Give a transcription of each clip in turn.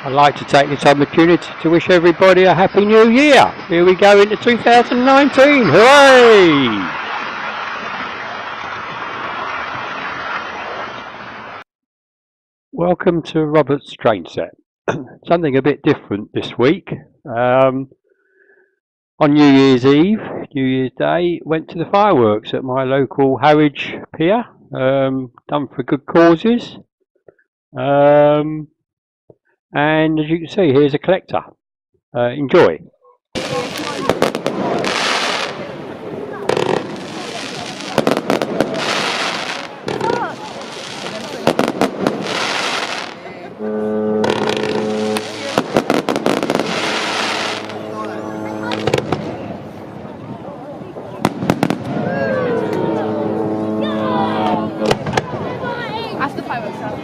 I'd like to take this opportunity to wish everybody a happy new year. Here we go into 2019. Hooray! Welcome to Robert's train set. Something a bit different this week. On New Year's Eve, New Year's Day, went to the fireworks at my local Harwich pier. Done for good causes. And as you can see, here's a collector. Enjoy. Ask the fireworks stuff.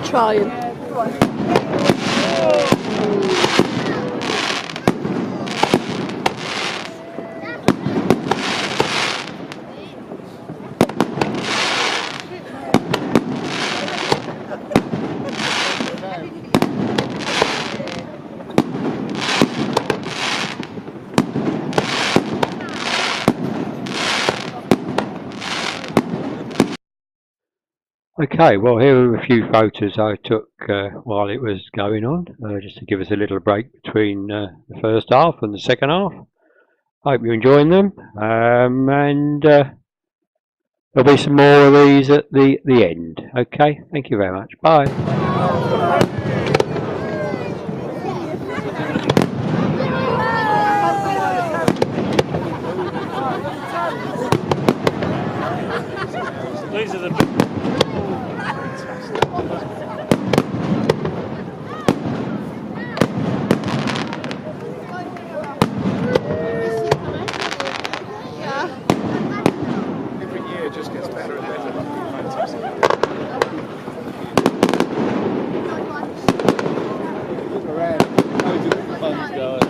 Trying. Okay, well, here are a few photos I took while it was going on, just to give us a little break between the first half and the second half. Hope you're enjoying them, and there'll be some more of these at the end. Okay, thank you very much. Bye. These are the every year it just gets better and better. Fantastic. Look around, loads of different ones going.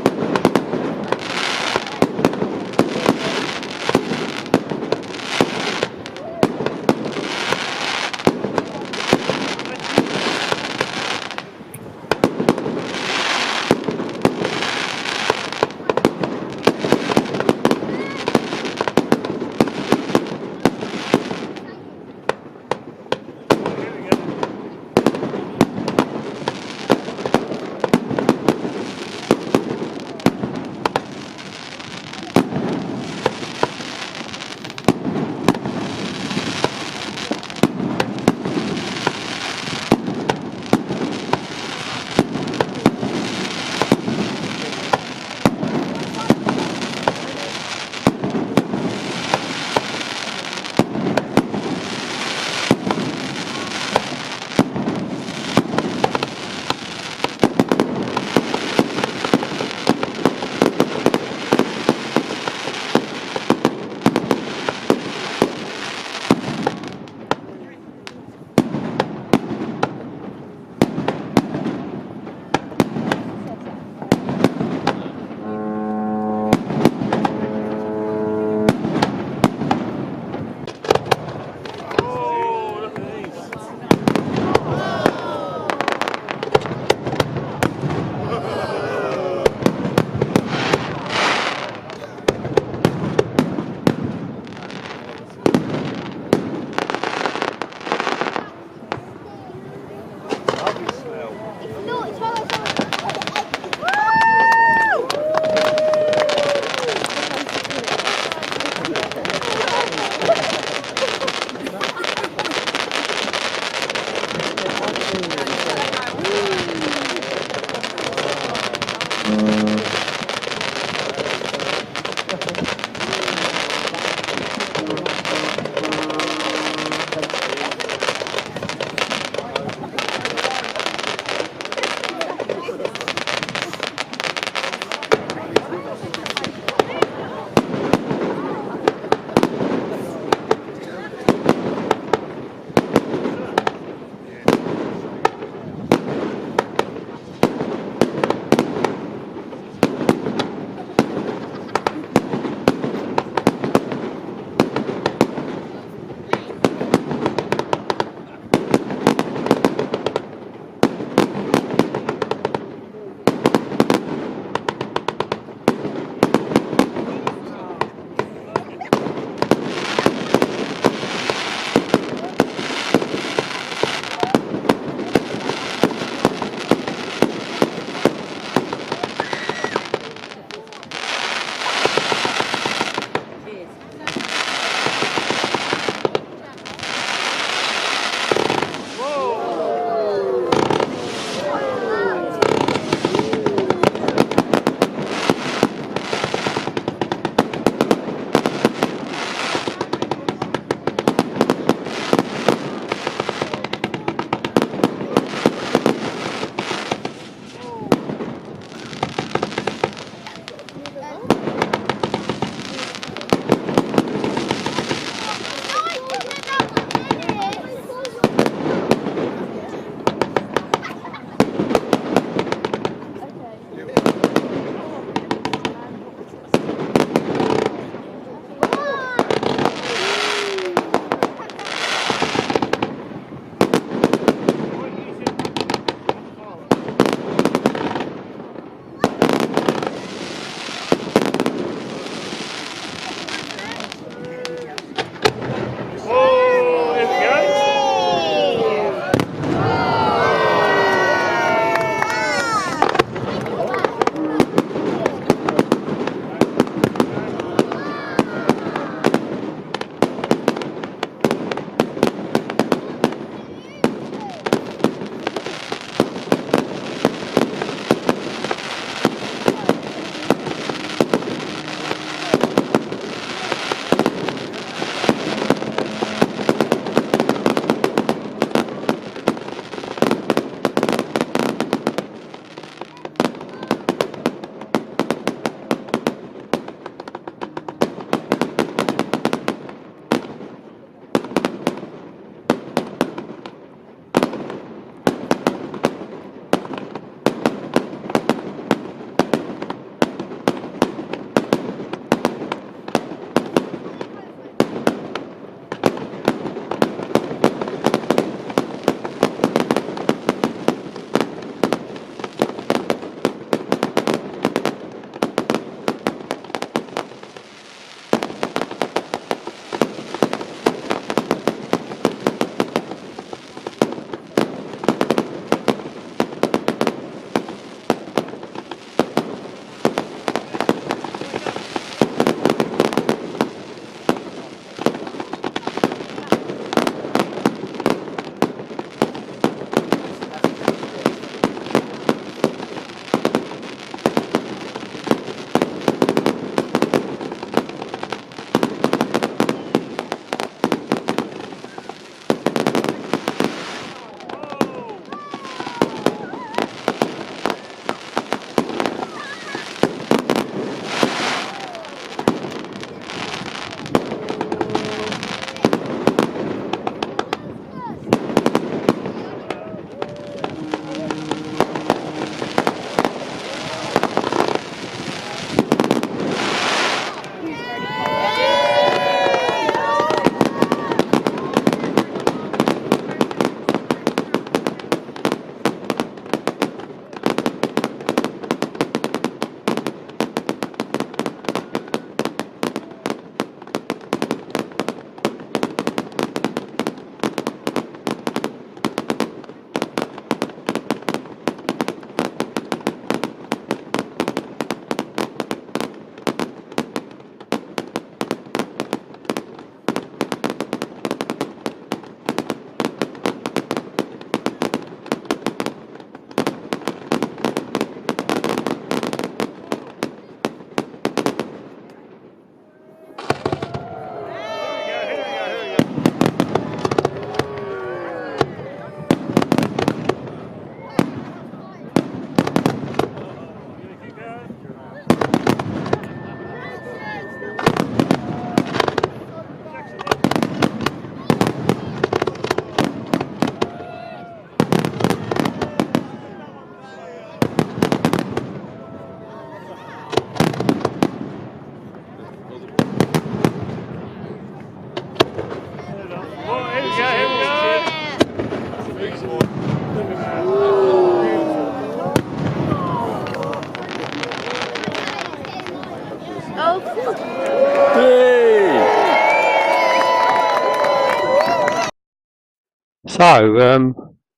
So,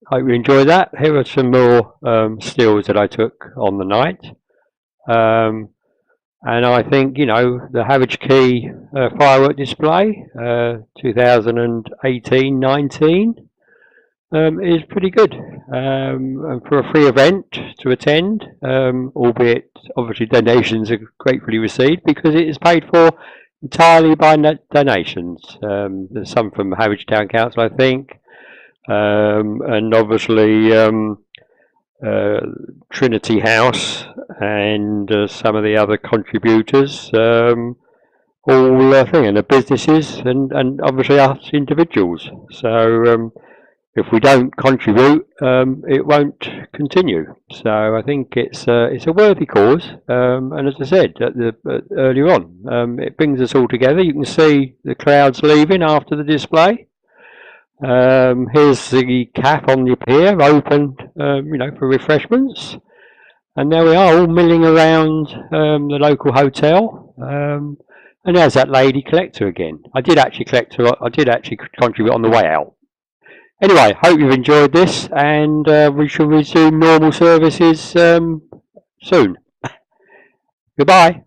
hope you enjoy that. Here are some more stills that I took on the night. And I think, you know, the Harwich Quay firework display 2018-19 is pretty good. And for a free event to attend, albeit obviously donations are gratefully received because it is paid for entirely by donations. There's some from Harwich Town Council, I think, and obviously Trinity House and some of the other contributors, all thing, and the businesses and obviously us individuals. So if we don't contribute, it won't continue. So I think it's a worthy cause, and as I said earlier on, it brings us all together. You can see the crowds leaving after the display. Here's the cafe on the pier, open, you know, for refreshments. And there we are, all milling around the local hotel. And there's that lady collector again. I did actually contribute on the way out. Anyway, hope you've enjoyed this, and we shall resume normal services soon. Goodbye.